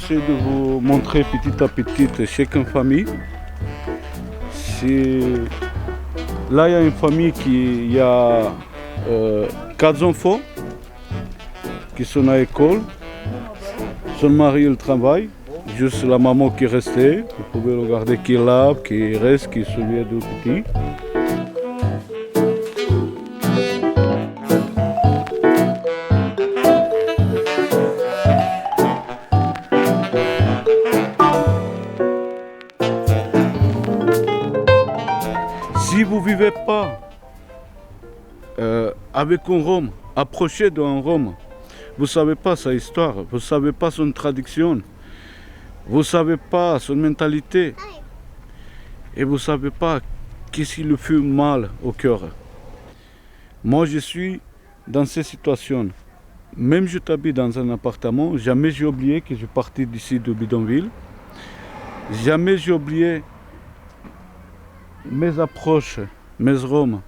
j'essaie de vous montrer petit à petit chaque famille. Là, il y a une famille qui a 4 enfants qui sont à l'école. Son mari, il travaille. Juste la maman qui est restée. Vous pouvez regarder qui est là, qui reste, qui est celui de petit. Si vous ne vivez pas avec un Rome, approché d'un Rome, vous ne savez pas sa histoire, vous ne savez pas son tradition, vous ne savez pas son mentalité et vous ne savez pas qu'est-ce qui lui fait mal au cœur. Moi, je suis dans cette situation. Même si j'habite dans un appartement, jamais j'ai oublié que je suis parti d'ici de bidonville. Jamais j'ai oublié mes approches, mes Roms,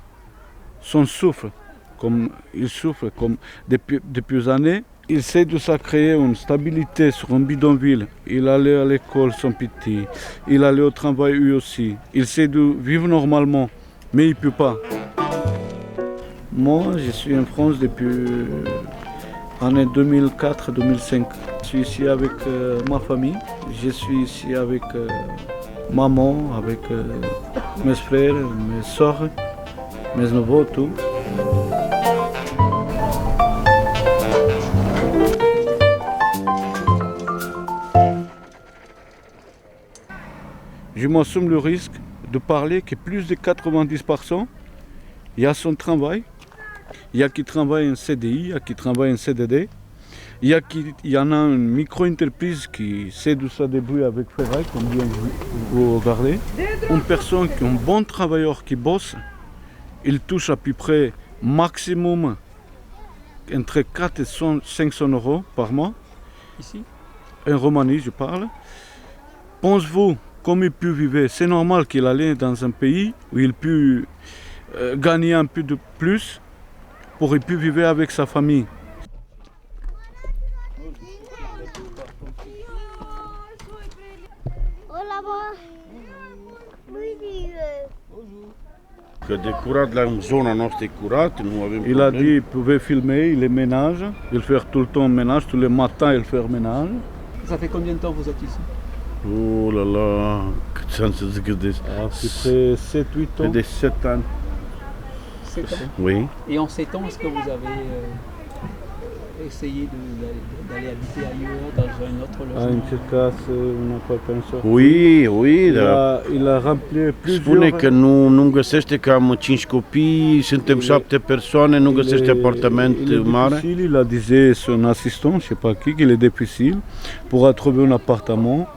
son souffle, comme il souffre comme depuis des années. Il essaie de se créer une stabilité sur un bidonville. Il allait à l'école, son petit. Il allait au travail, lui aussi. Il essaie de vivre normalement, mais il ne peut pas. Moi, je suis en France depuis l'année 2004-2005. Je suis ici avec ma famille. Je suis ici avec maman, avec mes frères, mes soeurs, mes neveux, tout. Je m'assume le risque de parler que plus de 90%, il y a son travail, il y a qui travaille en CDI, il y a qui travaille en CDD, il y en a une micro-entreprise qui sait de se débrouiller avec Ferrari, comme bien vous regardez. Une personne qui est un bon travailleur qui bosse, il touche à peu près maximum entre 400 et 500 euros par mois. Ici? En Roumanie, je parle. Pensez-vous comme il peut vivre? C'est normal qu'il allait dans un pays où il peut gagner un peu de plus pour qu'il puisse vivre avec sa famille. Că de curat la zona noastră e curat, nu avem Il a dit qu'il pouvait filmer, il est ménage, il fait tout le temps ménage, tous les matins il fait ménage. Ça fait combien de temps que vous êtes ici? Oh là là, câți ani să zic de... À peu près 7-8 ans. De 7 ani. 7 ans. Oui. Et en 7 ans, est-ce que vous avez essayé d'aller habiter ailleurs, dans un autre A logement? încercat un apartament. Oui, oui, dar Il a rempli spune plusieurs. că nu găsește că am 5 copii, suntem 7 persoane, nu găsește apartament mare. Difficile, il a dit son assistant, je ne sais pas qui, qu'il est difficile pour trouver un appartement.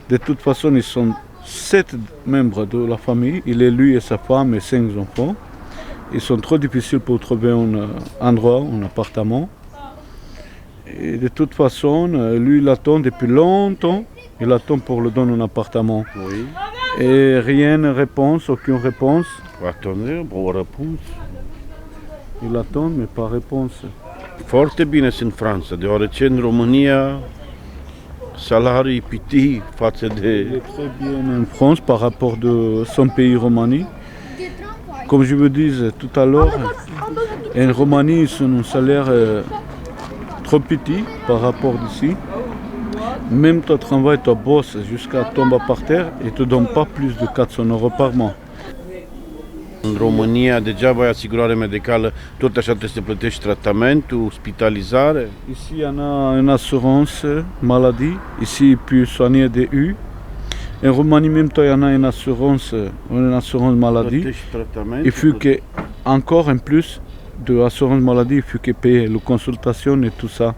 De toute façon, ils sont 7 membres de la famille. Il est lui et sa femme et 5 enfants. Ils sont trop difficiles pour trouver un endroit, un appartement. Et de toute façon, lui, il attend depuis longtemps. Il attend pour lui donner un appartement. Oui. Et rien de réponse, aucune réponse. Attendez, o răspuns. Il attend, mais pas réponse. Foarte bine sunt în Franța, deoarece în România salarii piti față Il de... est très bien en France par rapport de son pays Roumanie. Comme je vous disais tout à l'heure, en Roumanie, ils ont un salaire trop petit par rapport d'ici. Même ton travail, tu bosses jusqu'à tomber par terre et ne te donne pas plus de 400 euros par mois. În România, degeaba ai asigurare medicală, tot așa trebuie să plătești tratamentul, spitalizare. Ici, il y en a une assurance maladie. Ici, il peut soigner des U. En Roumanie, même toi, il y en a une assurance maladie. Plătești tratament. Il faut que, encore en plus de l'assurance maladie, il faut que paye la consultation et tout ça.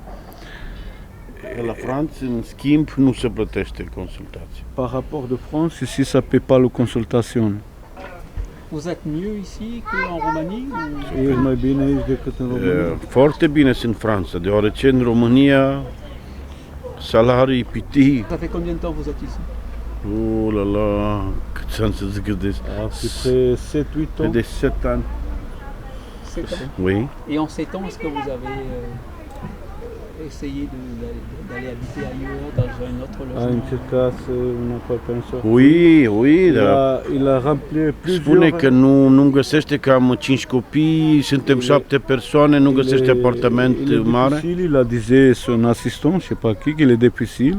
La Franța, în schimb, nu se plătește consultație. Par rapport de France, ici, ça ne paie pas la consultation. Vous êtes mieux ici qu'en Roumanie ou... E mai bine aici decât în România. Foarte bine sunt în Franța, deoarece în România salarii piti. Ça fait combien de temps vous êtes ici? Oh là là, câți ani să zic de... À peu près 7-8 ans. De 7 ani. 7 ans. Oui. Et en 7 ans, est-ce que vous avez essayer d'aller habiter ailleurs, dans un autre A logement? încercat un apartament. Oui, oui, dar Il a rempli spune că nu găsește că am 5 copii, suntem 7 persoane, nu găsește apartament mare. Difficile, il a disait son assistant, je sais pas qui, qu'il est difficile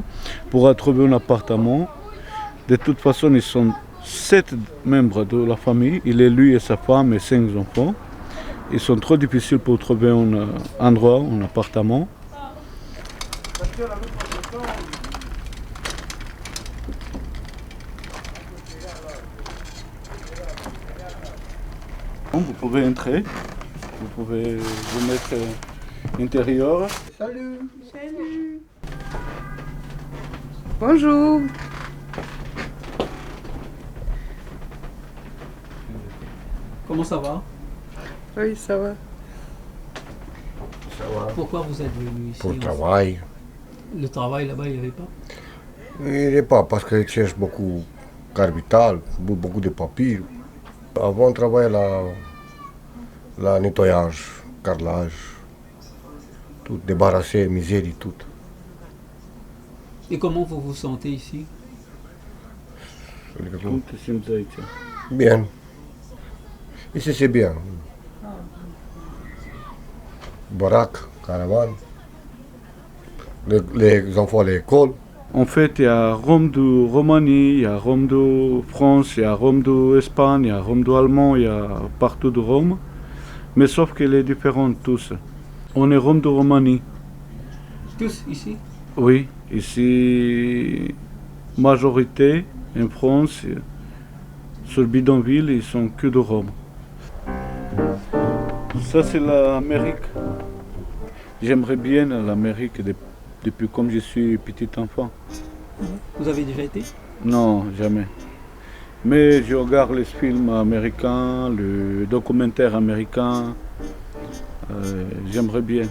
pour trouver un appartement. De toute façon, ils sont 7 membres de la famille. Il est lui et sa femme et 5 enfants. Ils sont trop difficiles pour trouver un endroit, un appartement. Vous pouvez entrer, vous pouvez vous mettre à l'intérieur. Salut. Salut. Bonjour. Comment ça va? Oui, ça va. Pourquoi vous êtes venu ici? Pour le travail. Le travail là-bas, il n'y avait pas? Il n'est pas parce qu'il cherche beaucoup de capital, beaucoup de papiers. Avant, on travaillait la nettoyage, carrelage, tout, débarrasser, misérie, tout. Et comment vous vous sentez ici? Cum te simți aici? Bien. Ici, c'est bien. Baraque, caravane, les enfants à l'école. En fait, il y a Rome de Roumanie, il y a Rome de France, il y a Rome d'Espagne, il y a Rome d'Allemand, il y a partout de Rome. Mais sauf qu'elle est différente tous. On est Rome de Roumanie. Tous ici? Oui, ici, majorité en France, sur le bidonville, ils sont que de Rome. Ça, c'est l'Amérique. J'aimerais bien l'Amérique depuis comme je suis petit enfant. Vous avez déjà été? Non, jamais. Mais je regarde les films américains, le documentaire américain. J'aimerais bien.